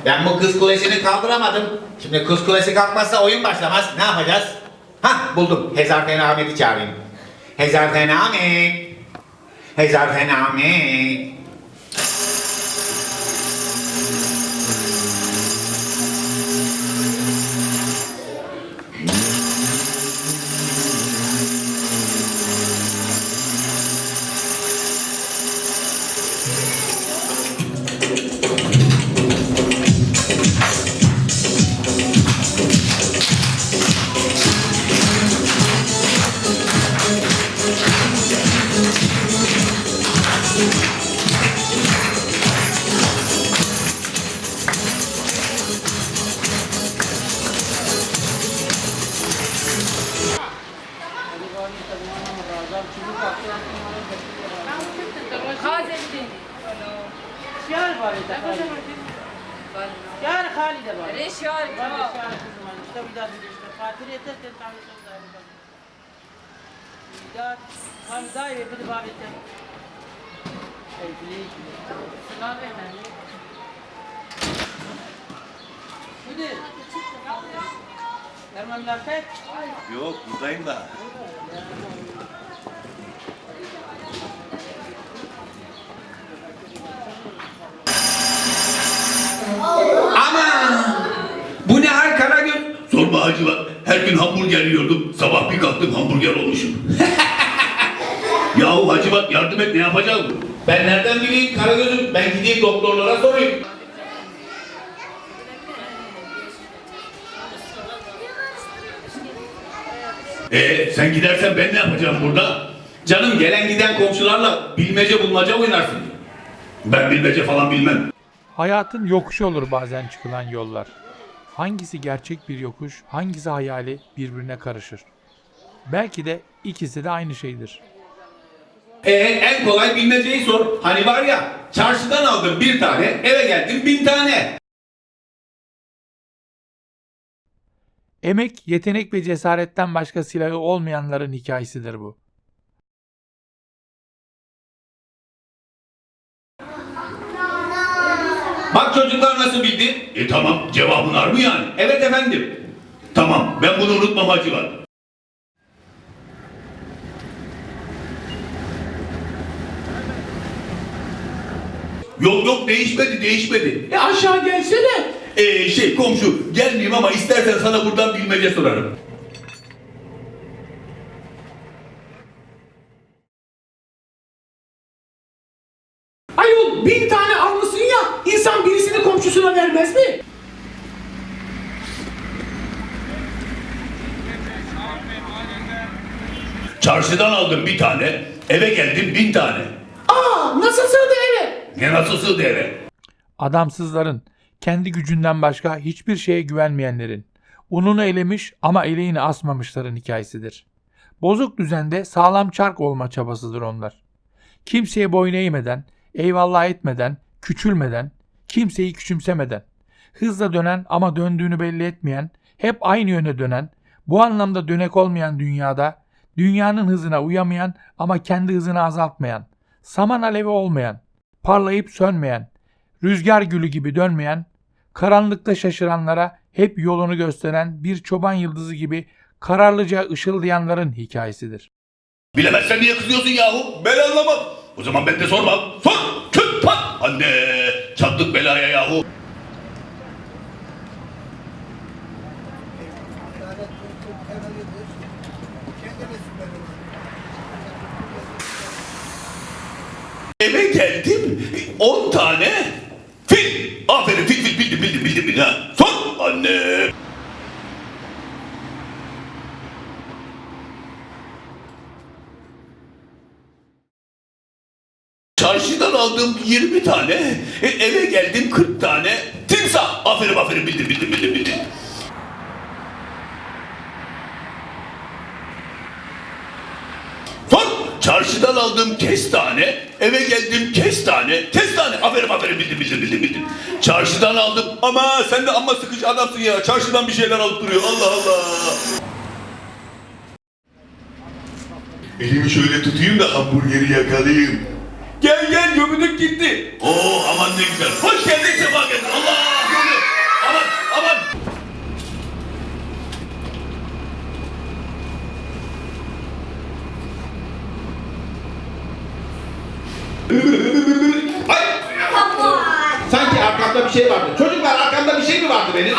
Ben bu kız kulesini kaldıramadım. Şimdi kız kulesi kalkmazsa oyun başlamaz. Ne yapacağız? Hah buldum. Hezarfen Ahmet'i çağırayım. Hezarfen Ahmet. Hezarfen Ahmet. شعر وارد شعر خالد وارد ليش شعر شعر مشتوي ذات خاطري تتعامل ذات كان داير بالباب Müdür. Erman Lafet. Yok buradayım da. Ama bu ne hal Karagöz? Sorma Hacı bak. Her gün hamburger yiyordum. Sabah bir kalktım hamburger olmuşum. Yahu Hacı bak yardım et ne yapacağız? Ben nereden bileyim Karagöz'üm? Ben gideyim doktorlara sorayım. Sen gidersen ben ne yapacağım burada? Canım gelen giden komşularla bilmece bulmaca oynarsın. Ben bilmece falan bilmem. Hayatın yokuşu olur bazen çıkılan yollar. Hangisi gerçek bir yokuş, hangisi hayali birbirine karışır. Belki de ikisi de aynı şeydir. En kolay bilmeceyi sor. Hani var ya, çarşıdan aldım bir tane, eve geldim 1000 tane. Emek, yetenek ve cesaretten başka silahı olmayanların hikayesidir bu. Bak çocuklar nasıl bildi? Tamam cevabın var mı yani? Evet efendim. Tamam ben bunu unutmam Hacı bak. Yok değişmedi. Aşağı gelsene. Komşu gelmeyeyim ama istersen sana buradan bilmece sorarım. Ayol 1000 tane almışsın ya, insan birisini komşusuna vermez mi? Çarşıdan aldım bir tane, eve geldim 1000 tane. Aa, nasıl sığdı eve? Ne nasıl sığdı eve? Adamsızların, kendi gücünden başka hiçbir şeye güvenmeyenlerin, ununu elemiş ama eleğini asmamışların hikayesidir. Bozuk düzende sağlam çark olma çabasıdır onlar. Kimseye boyun eğmeden, eyvallah etmeden, küçülmeden, kimseyi küçümsemeden, hızla dönen ama döndüğünü belli etmeyen, hep aynı yöne dönen, bu anlamda dönek olmayan dünyada, dünyanın hızına uyamayan ama kendi hızını azaltmayan, saman alevi olmayan, parlayıp sönmeyen, rüzgar gülü gibi dönmeyen, karanlıkta şaşıranlara hep yolunu gösteren bir çoban yıldızı gibi kararlıca ışıldayanların hikayesidir. Bilemezsen niye kızıyorsun yahu? Ben anlamam. O zaman ben de sormam. Sor! Küt pat! Anne! Çattık belaya yahu. Eve geldim 10 tane fil. Aferin fil bildim ha. Sor! Anne! Çarşıdan aldım 20 tane, eve geldim 40 tane. Timsah! Aferin bildim. Sor! Çarşıdan aldım kestane, eve geldim kestane. Aferin bildim. Çarşıdan aldım ama sen de amma sıkıcı adamsın ya. Çarşıdan bir şeyler alıp duruyor. Allah Allah. Elimi şöyle tutayım da hamburgeri yakalayayım. Gel gömülük gitti. Oo aman ne güzel. Hoş geldin sefa geldin. Allah! Ay! Sanki arkamda bir şey vardı. Çocuklar arkamda bir şey mi vardı benim?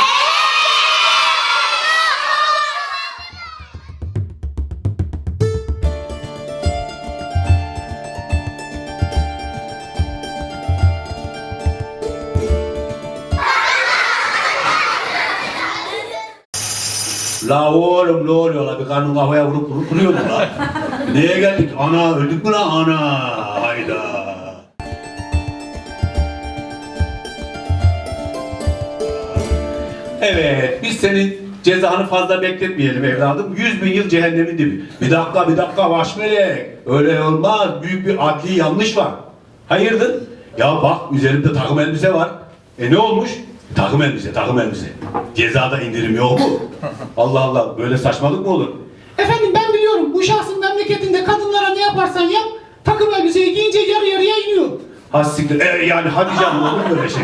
La oğlum ne oluyor la? Bir karnın kafaya vurup duruyordu la. Neye geldik? Ana öldük mü la? Ana hayda. Evet, biz senin cezanı fazla bekletmeyelim evladım. 100.000 yıl cehennemin dibi. Bir dakika Başmelek. Öyle olmaz. Büyük bir adli yanlış var. Hayırdır? Ya bak üzerimde takım elbise var. Ne olmuş? Takım elbise. Cezada indirim yok mu? Allah Allah, böyle saçmalık mı olur? Efendim ben biliyorum bu şahsın memleketinde kadınlara ne yaparsan yap takım elbiseyi giyince yarı yarıya iniyor. Hassiktir. Yani hadi canım, olur mu böyle şey?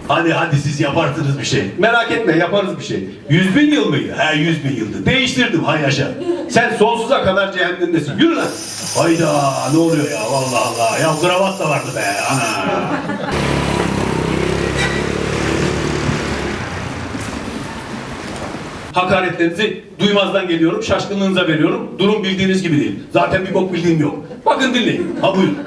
Hadi siz yaparsınız bir şey. Merak etme, yaparız bir şey. 100.000 yıl mıydı? He 100.000 yıldı. Değiştirdim hay yaşa. Sen sonsuza kadar cehennemdesin. Yürü lan. Hayda ne oluyor ya, vallahi Allah. Ya kravat da vardı be ana. Hakaretlerinizi duymazdan geliyorum, şaşkınlığınıza veriyorum. Durum bildiğiniz gibi değil. Zaten bir bok bildiğim yok. Bakın dinleyin. Ha buyurun.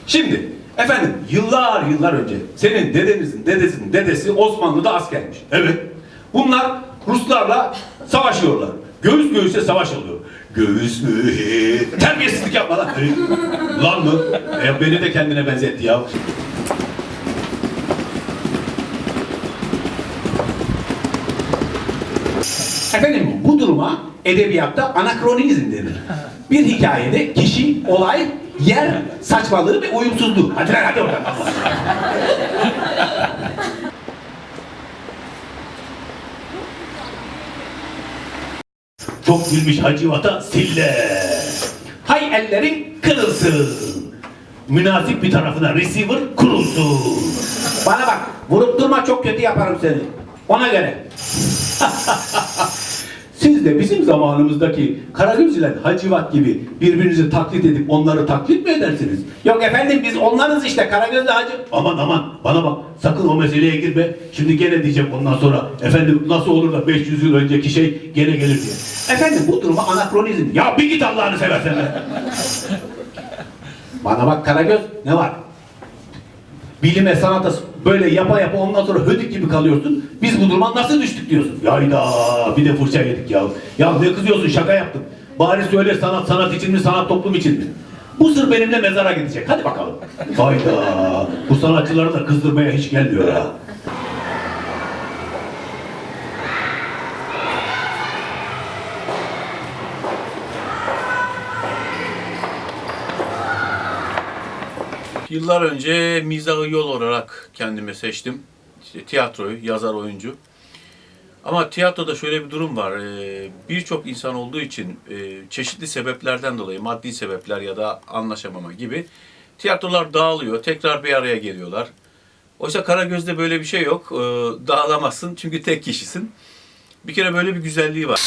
Şimdi efendim yıllar önce senin dedenizin dedesinin dedesi Osmanlı'da askermiş. Evet. Bunlar Ruslarla savaşıyorlar. Göğüs göğüse savaş oluyor. Göğüs mü? Terbiyesizlik yapma lan. Lan mı? Beni de kendine benzetti ya. Efendim bu duruma edebiyatta anakronizm denir. Bir hikayede kişi, olay, yer, saçmalığı ve uyumsuzluğu. Hadi lan hadi oradan. Çok gülmüş Hacivat'a sille. Hay ellerin kırılsın. Münasip bir tarafına receiver kurulsun. Bana bak, vurup durma, çok kötü yaparım seni. Ona göre. Siz de bizim zamanımızdaki Karagöz ile Hacivat gibi birbirinizi taklit edip onları taklit mi edersiniz? Yok efendim biz onlarız işte Karagöz'le Hacı. Aman bana bak, sakın o meseleye girme. Şimdi gene diyeceğim ondan sonra efendim nasıl olur da 500 yıl önceki şey gene gelir diye. Efendim bu duruma anakronizm. Ya bir git Allah'ını seversen be. Bana bak Karagöz, ne var? Bilime, sanata böyle yapa ondan sonra hödük gibi kalıyorsun. Biz bu duruma nasıl düştük diyorsun. Yayda bir de fırça yedik ya. Ya ne kızıyorsun, şaka yaptım. Bari söyle sanat için mi, sanat toplum için mi? Bu sır benimle mezara gidecek. Hadi bakalım. Hayda bu sanatçıları da kızdırmaya hiç gelmiyor ha. Yıllar önce mizahı yol olarak kendime seçtim. İşte tiyatroyu, yazar, oyuncu. Ama tiyatroda şöyle bir durum var. Birçok insan olduğu için çeşitli sebeplerden dolayı, maddi sebepler ya da anlaşamama gibi tiyatrolar dağılıyor. Tekrar bir araya geliyorlar. Oysa Karagöz'de böyle bir şey yok. Dağılamazsın çünkü tek kişisin. Bir kere böyle bir güzelliği var.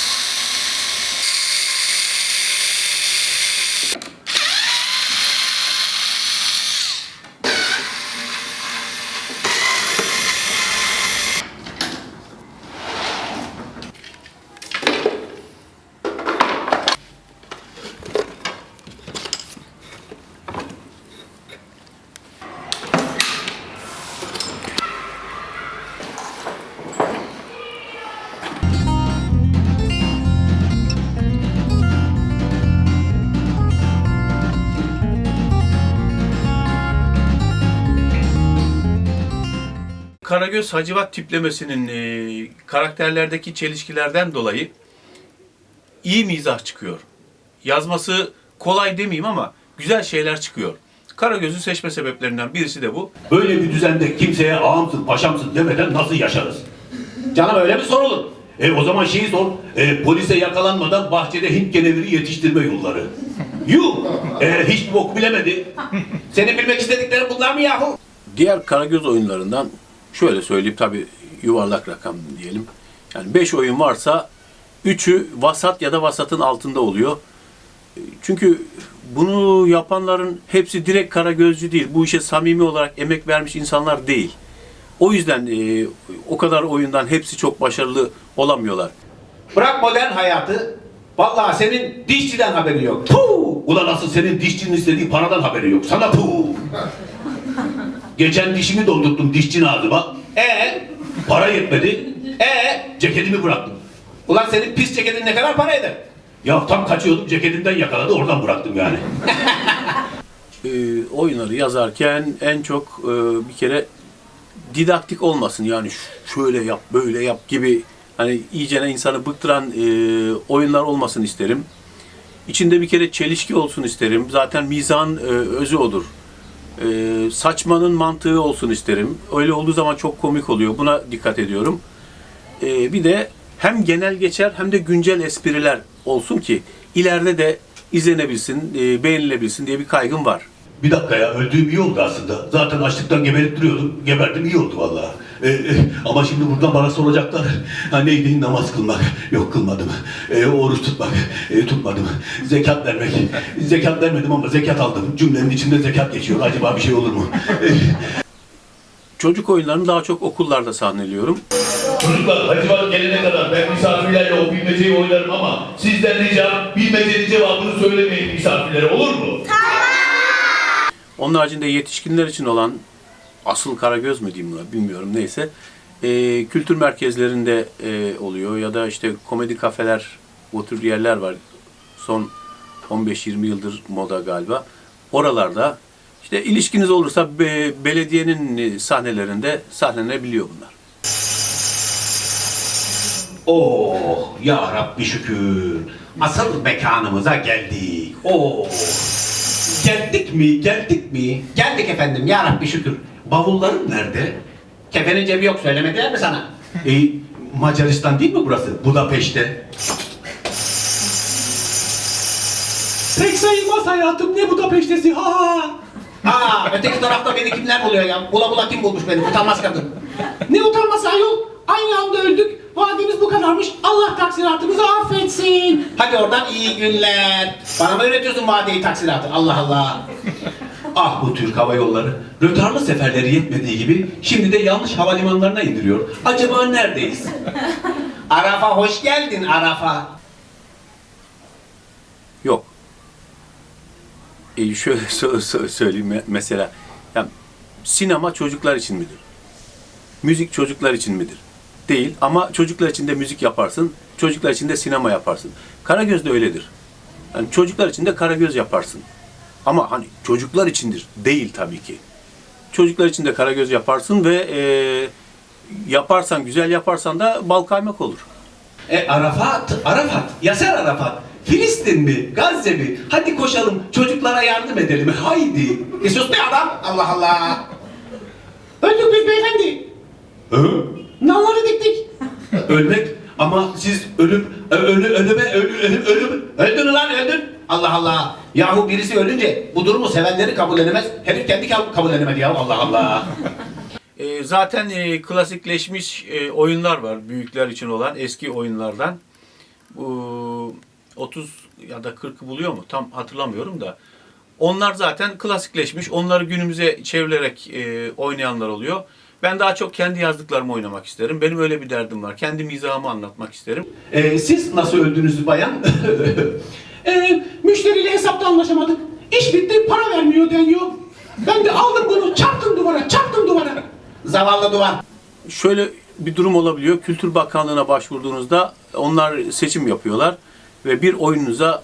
Karagöz Hacivat tiplemesinin karakterlerdeki çelişkilerden dolayı iyi mizah çıkıyor. Yazması kolay demeyeyim ama güzel şeyler çıkıyor. Karagöz'ü seçme sebeplerinden birisi de bu. Böyle bir düzende kimseye ağamsın, paşamsın demeden nasıl yaşarız? Canım öyle mi sorulur? O zaman şeyi sor. Polise yakalanmadan bahçede Hint keneviri yetiştirme yolları. Yuh! Hiç bok bilemedi. Senin bilmek istediklerin bunlar mı yahu? Diğer Karagöz oyunlarından şöyle söyleyeyim, tabii yuvarlak rakam diyelim. Yani 5 oyun varsa 3'ü vasat ya da vasatın altında oluyor. Çünkü bunu yapanların hepsi direkt Karagözcü değil. Bu işe samimi olarak emek vermiş insanlar değil. O yüzden o kadar oyundan hepsi çok başarılı olamıyorlar. Bırak modern hayatı. Vallahi senin dişçiden haberi yok. Puh! Ulan asıl senin dişçinin istediği paradan haberi yok. Sana puh! Geçen dişimi doldurttum dişçinin ağzıma. Para yetmedi. Ceketimi bıraktım. Ulan senin pis ceketin ne kadar para eder? Ya tam kaçıyordum ceketimden yakaladı oradan bıraktım yani. Oyunları yazarken en çok bir kere didaktik olmasın. Yani şöyle yap, böyle yap gibi hani iyicene insanı bıktıran oyunlar olmasın isterim. İçinde bir kere çelişki olsun isterim. Zaten mizahın özü odur. Saçmanın mantığı olsun isterim. Öyle olduğu zaman çok komik oluyor. Buna dikkat ediyorum. Bir de hem genel geçer hem de güncel espriler olsun ki ileride de izlenebilsin, beğenilebilsin diye bir kaygım var. Bir dakika ya öldüğüm iyi oldu aslında. Zaten açlıktan geberip duruyordum. Geberdim iyi oldu vallahi. Ama şimdi buradan bana soracaklar. Ha neydi namaz kılmak? Yok kılmadım. Oruç tutmak? Tutmadım. Zekat vermek? Zekat vermedim ama zekat aldım. Cümlenin içinde zekat geçiyor. Acaba bir şey olur mu? Çocuk oyunlarını daha çok okullarda sahneliyorum. Çocuklar Hacı Bak gelene kadar ben misafirlerle o bilmeceyi oynarım ama sizden ricam bilmecenin cevabını söylemeyin misafirlere olur mu? Onun haricinde yetişkinler için olan asıl Karagöz mü diyeyim buna bilmiyorum neyse. Kültür merkezlerinde oluyor ya da işte komedi kafeler, o tür yerler var. Son 15-20 yıldır moda galiba. Oralarda işte ilişkiniz olursa belediyenin sahnelerinde sahnenebiliyor bunlar. Oh ya Rabbi şükür. Asıl mekanımıza geldik. Oh. Geldik mi? Geldik mi? Geldik efendim ya Rabbi şükür. Bavulların nerede? Kefenin cebi yok söylemediler mi sana? Macaristan değil mi burası? Budapeşte. Pek sayılmaz hayatım, ne Budapeşte'si, ha! Öteki tarafta beni kimler buluyor ya? Bula bula kim bulmuş beni? Utanmaz kadın. Ne utanması ayol, aynı anda öldük, vadimiz bu kadarmış, Allah taksiratımızı affetsin. Hadi oradan iyi günler. Bana mı öğretiyorsun vadeyi taksiratı? Allah Allah. Ah bu Türk Hava Yolları. Rötarlı seferleri yetmediği gibi şimdi de yanlış havalimanlarına indiriyor. Acaba neredeyiz? Arafa hoş geldin Arafa. Yok. Şöyle söyleyeyim mesela. Yani sinema çocuklar için midir? Müzik çocuklar için midir? Değil ama çocuklar için de müzik yaparsın, çocuklar için de sinema yaparsın. Karagöz de öyledir. Yani çocuklar için de Karagöz yaparsın. Ama hani çocuklar içindir. Değil tabii ki. Çocuklar için de Karagöz yaparsın ve yaparsan, güzel yaparsan da bal kaymak olur. Arafat, Yaser Arafat. Filistin mi, Gazze mi? Hadi koşalım, çocuklara yardım edelim. Haydi. Sus be adam. Allah Allah. Öldük biz beyefendi, nalları diktik. Ölmek ama siz öldün Öldün. Allah Allah. Yahu birisi ölünce bu durumu sevenleri kabul edemez. Herif kendi kabul edemedi ya. Allah Allah. Zaten klasikleşmiş oyunlar var. Büyükler için olan eski oyunlardan. Bu 30 ya da 40'ı buluyor mu? Tam hatırlamıyorum da. Onlar zaten klasikleşmiş. Onları günümüze çevrilerek oynayanlar oluyor. Ben daha çok kendi yazdıklarımı oynamak isterim. Benim öyle bir derdim var. Kendi mizahımı anlatmak isterim. Siz nasıl öldünüz bayan? Müşteriyle hesapta anlaşamadık. İş bitti, para vermiyor deniyor. Ben de aldım bunu, çarptım duvara. Zavallı duvar. Şöyle bir durum olabiliyor. Kültür Bakanlığı'na başvurduğunuzda onlar seçim yapıyorlar ve bir oyununuza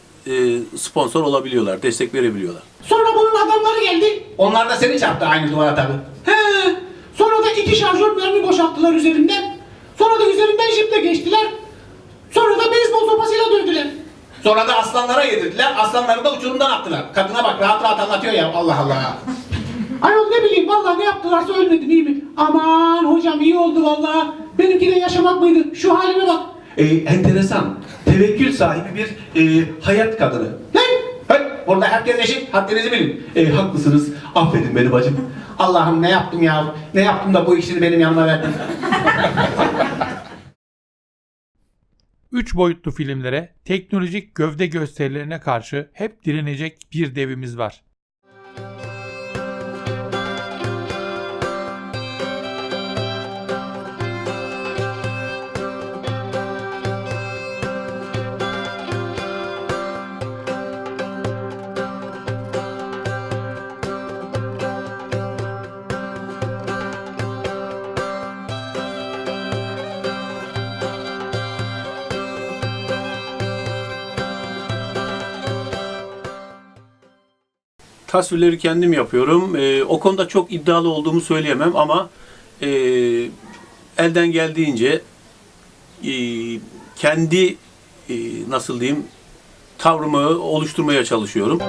sponsor olabiliyorlar, destek verebiliyorlar. Sonra bunun adamları geldi. Onlar da seni çarptı aynı duvara tabii. Sonra da 2 şarjör mermi boşalttılar üzerinden. Sonra da üzerinden jiple geçtiler. Sonra da beyzbol sopasıyla dövdüler. Sonra da aslanlara yedirdiler. Aslanları da uçurumdan attılar. Kadına bak rahat rahat anlatıyor ya. Allah Allah. Ayol ne bileyim, vallahi ne yaptılarsa ölmedim, iyi mi? Aman hocam iyi oldu vallahi. Benimki de yaşamak mıydı? Şu halime bak. Enteresan. Tevekkül sahibi bir hayat kadını. Burada herkes eşit. Haddinizi bilin. haklısınız. Affedin beni bacım. Allah'ım ne yaptım ya? Ne yaptım da bu işini benim yanıma verdin? 3 boyutlu filmlere, teknolojik gövde gösterilerine karşı hep direnecek bir devimiz var. Tasvirleri kendim yapıyorum. O konuda çok iddialı olduğumu söyleyemem ama elden geldiğince kendi nasıl diyeyim tavrımı oluşturmaya çalışıyorum.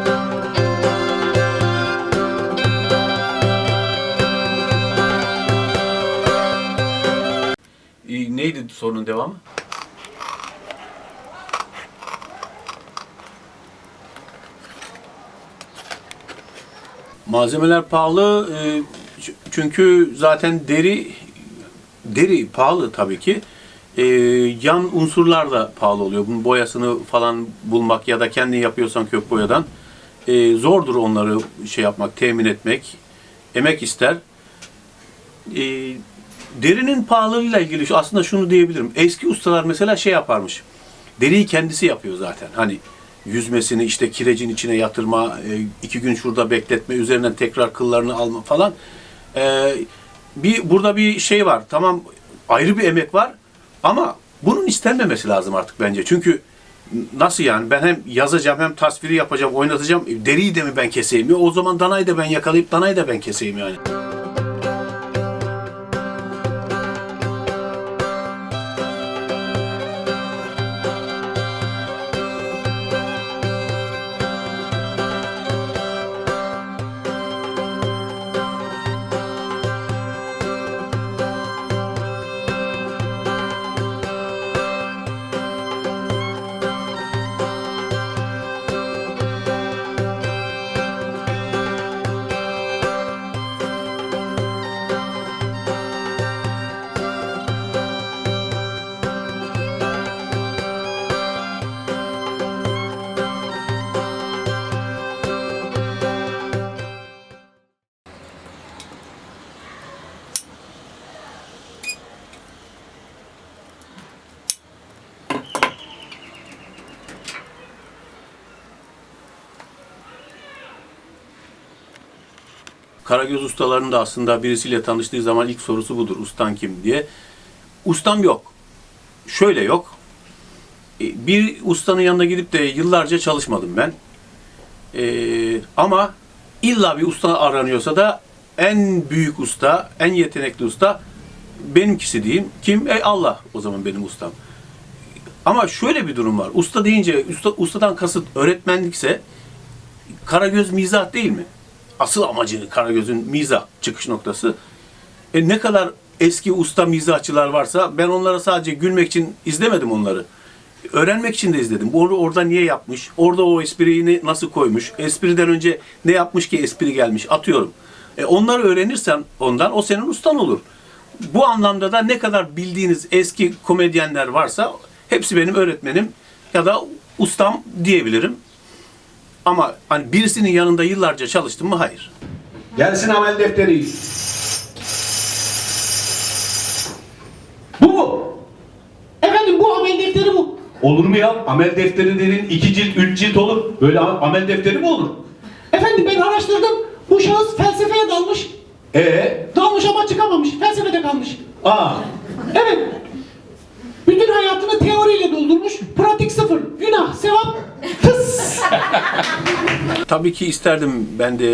Neydi sorunun devamı? Malzemeler pahalı çünkü zaten deri pahalı tabii ki. Yan unsurlar da pahalı oluyor. Bunun boyasını falan bulmak ya da kendin yapıyorsan kök boyadan zordur onları şey yapmak, temin etmek. Emek ister. Derinin pahalılığıyla ilgili aslında şunu diyebilirim. Eski ustalar mesela şey yaparmış. Deriyi kendisi yapıyor zaten. Hani yüzmesini işte kirecin içine yatırma, 2 gün şurada bekletme, üzerinden tekrar kıllarını alma falan. Burada bir şey var. Tamam ayrı bir emek var ama bunun istenmemesi lazım artık bence. Çünkü nasıl yani ben hem yazacağım hem tasviri yapacağım, oynatacağım. Deriyi de mi ben keseyim? O zaman danayı da ben yakalayıp danayı da ben keseyim yani. Karagöz ustalarının da aslında birisiyle tanıştığı zaman ilk sorusu budur. Ustan kim diye. Ustam yok. Şöyle yok. Bir ustanın yanına gidip de yıllarca çalışmadım ben. Ama illa bir usta aranıyorsa da en büyük usta, en yetenekli usta benimkisi diyeyim. Kim? Allah o zaman benim ustam. Ama şöyle bir durum var. Usta deyince, ustadan kasıt öğretmenlikse Karagöz mizah değil mi? Asıl amacı Karagöz'ün mizah çıkış noktası. Ne kadar eski usta mizahçılar varsa ben onlara sadece gülmek için izlemedim onları. Öğrenmek için de izledim. Orada niye yapmış? Orada o espriyi nasıl koymuş? Espriden önce ne yapmış ki espri gelmiş? Atıyorum. Onları öğrenirsen ondan o senin ustan olur. Bu anlamda da ne kadar bildiğiniz eski komedyenler varsa hepsi benim öğretmenim ya da ustam diyebilirim. Ama hani birisinin yanında yıllarca çalıştım mı? Hayır. Gelsin amel defteri. Bu mu? Efendim bu amel defteri bu. Olur mu ya? Amel defteri dedin 2 cilt 3 cilt olur. Böyle amel defteri mi olur? Efendim ben araştırdım. Bu şahıs felsefeye dalmış. Dalmış ama çıkamamış. Felsefede kalmış. Evet. Bütün hayatını teoriyle doldurmuş. Pratik sıfır. Günah, sevap, tıs. Tabii ki isterdim ben de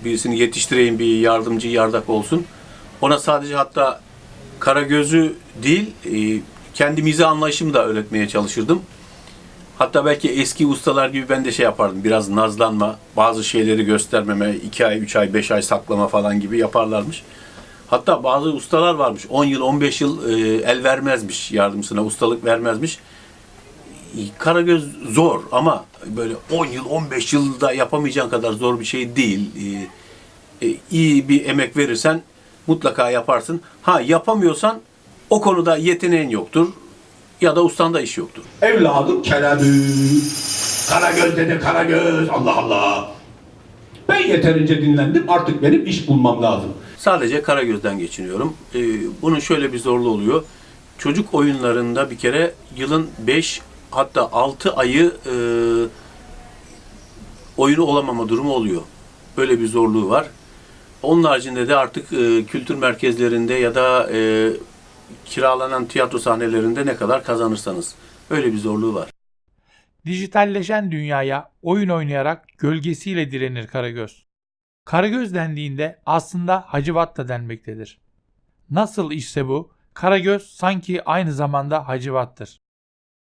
birisini yetiştireyim, bir yardımcı, yardak olsun. Ona sadece hatta Karagöz'ü değil, kendi mizah anlayışımı da öğretmeye çalışırdım. Hatta belki eski ustalar gibi ben de şey yapardım, biraz nazlanma, bazı şeyleri göstermeme, 2 ay, 3 ay, 5 ay saklama falan gibi yaparlarmış. Hatta bazı ustalar varmış, 10 yıl, 15 yıl el vermezmiş yardımcısına, ustalık vermezmiş. Karagöz zor ama böyle 10 yıl, 15 yılda yapamayacağın kadar zor bir şey değil. İyi bir emek verirsen mutlaka yaparsın. Yapamıyorsan o konuda yeteneğin yoktur. ya da ustandaki iş yoktur. Evladım Kerem'im. Karagöz dede Karagöz. Allah Allah. Ben yeterince dinlendim. Artık benim iş bulmam lazım. Sadece Karagöz'den geçiniyorum. Bunun şöyle bir zorluğu oluyor. Çocuk oyunlarında bir kere yılın 5 hatta 6 ayı oyunu olamama durumu oluyor. Böyle bir zorluğu var. Onun haricinde de artık kültür merkezlerinde ya da kiralanan tiyatro sahnelerinde ne kadar kazanırsanız. Öyle bir zorluğu var. Dijitalleşen dünyaya oyun oynayarak gölgesiyle direnir Karagöz. Karagöz dendiğinde aslında Hacivat da denmektedir. Nasıl işse bu, Karagöz sanki aynı zamanda Hacivat'tır.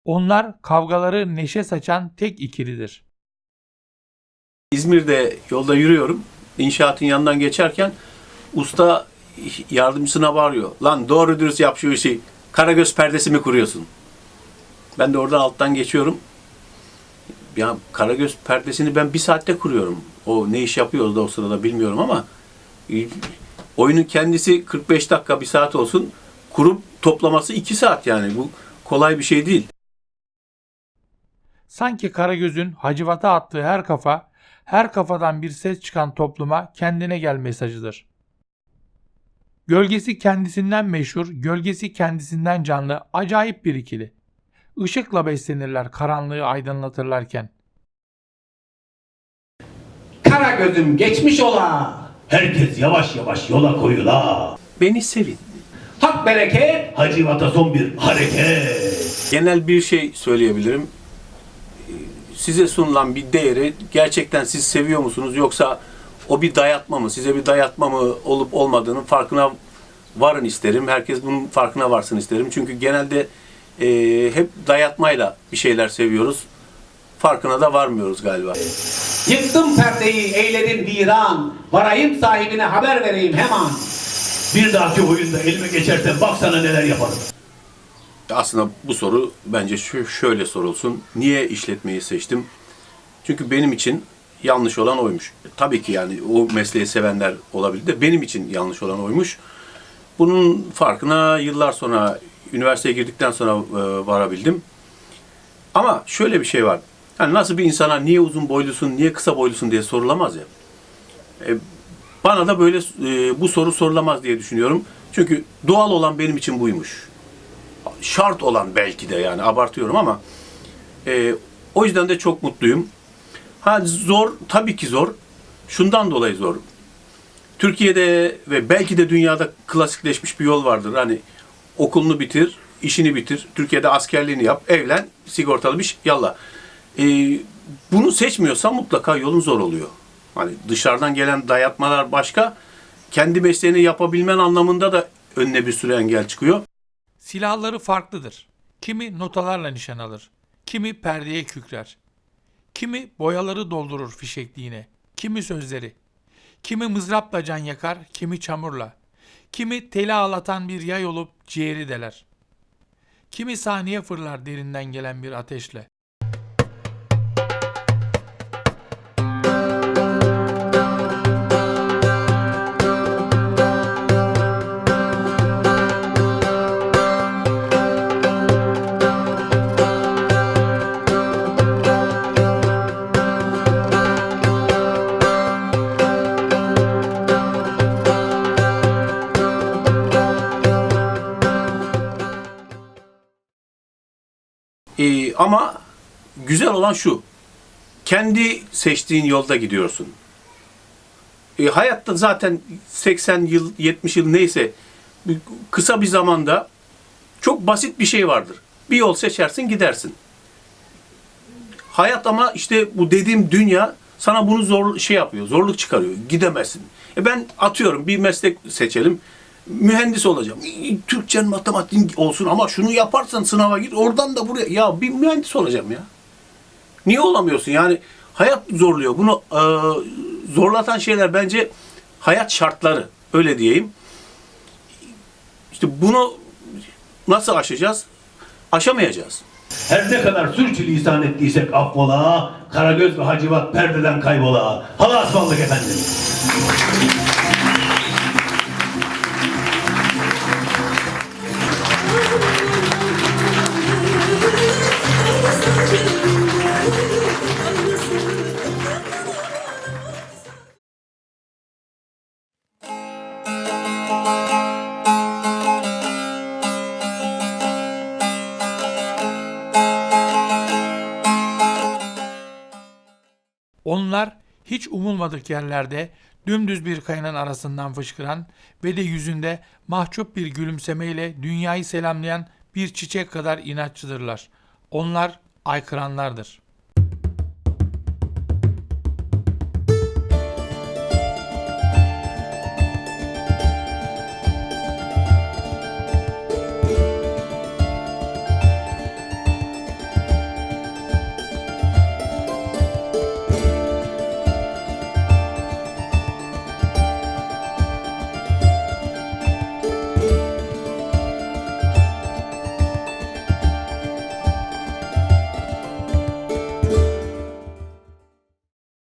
Onlar kavgaları neşe saçan tek ikilidir. İzmir'de yolda yürüyorum. İnşaatın yanından geçerken usta yardımcısına bağırıyor. Lan doğru dürüst yap şu işi. Karagöz perdesi mi kuruyorsun? Ben de oradan alttan geçiyorum. Ya Karagöz perdesini ben 1 saatte kuruyorum. O ne iş yapıyoruz da o sırada bilmiyorum ama oyunun kendisi 45 dakika 1 saat olsun. Kurup toplaması 2 saat yani. Bu kolay bir şey değil. Sanki Karagöz'ün Hacivat'a attığı her kafadan bir ses çıkan topluma kendine gel mesajıdır. Gölgesi kendisinden meşhur, gölgesi kendisinden canlı, acayip bir ikili. Işıkla beslenirler karanlığı aydınlatırlarken. Karagöz'üm geçmiş ola. Herkes yavaş yavaş yola koyula. Beni sevin. Hak bereket. Hacivat'a son bir hareket. Genel bir şey söyleyebilirim. Size sunulan bir değeri gerçekten siz seviyor musunuz yoksa o bir dayatma mı, size bir dayatma mı olup olmadığının farkına varın isterim. Herkes bunun farkına varsın isterim. Çünkü genelde hep dayatmayla bir şeyler seviyoruz. Farkına da varmıyoruz galiba. Yıktım perdeyi, eyledim viran. Varayım sahibine haber vereyim hemen. Bir dahaki oyunda elime geçersen baksana neler yaparım. Aslında bu soru bence şöyle sorulsun. Niye işletmeyi seçtim? Çünkü benim için yanlış olan oymuş. Tabii ki yani o mesleği sevenler olabilir de benim için yanlış olan oymuş. Bunun farkına yıllar sonra, üniversiteye girdikten sonra varabildim. Ama şöyle bir şey var. Yani nasıl bir insana niye uzun boylusun, niye kısa boylusun diye sorulamaz ya. Bana da böyle bu soru sorulamaz diye düşünüyorum. Çünkü doğal olan benim için buymuş. Şart olan belki de yani abartıyorum ama o yüzden de çok mutluyum. Ha zor, tabii ki zor. Şundan dolayı zor. Türkiye'de ve belki de dünyada klasikleşmiş bir yol vardır. Hani okulunu bitir, işini bitir, Türkiye'de askerliğini yap, evlen, sigortalı bir şey, yallah. Bunu seçmiyorsan mutlaka yolun zor oluyor. Hani dışarıdan gelen dayatmalar başka, kendi mesleğini yapabilmen anlamında da önüne bir sürü engel çıkıyor. Silahları farklıdır. Kimi notalarla nişan alır, kimi perdeye kükrer, kimi boyaları doldurur fişekliğine, kimi sözleri, kimi mızrapla can yakar, kimi çamurla, kimi teli ağlatan bir yay olup ciğeri deler, kimi saniye fırlar derinden gelen bir ateşle. Ama güzel olan şu, kendi seçtiğin yolda gidiyorsun. Hayatta zaten 80 yıl, 70 yıl neyse kısa bir zamanda çok basit bir şey vardır. Bir yol seçersin gidersin. Hayat ama işte bu dediğim dünya sana bunu yapıyor, zorluk çıkarıyor, gidemezsin. Ben atıyorum bir meslek seçelim. Mühendis olacağım. Türkçen matematiğin olsun ama şunu yaparsan sınava git oradan da buraya. Ya bir mühendis olacağım ya. Niye olamıyorsun? Yani hayat zorluyor. Bunu zorlatan şeyler bence hayat şartları. Öyle diyeyim. İşte bunu nasıl aşacağız? Aşamayacağız. Her ne kadar sürçülisan ettiysek affola, Karagöz ve Hacivat perdeden kaybola. Allah'a ısmarladık efendim. hiç umulmadık yerlerde dümdüz bir kayanın arasından fışkıran ve de yüzünde mahcup bir gülümsemeyle dünyayı selamlayan bir çiçek kadar inatçıdırlar. Onlar aykıranlardır.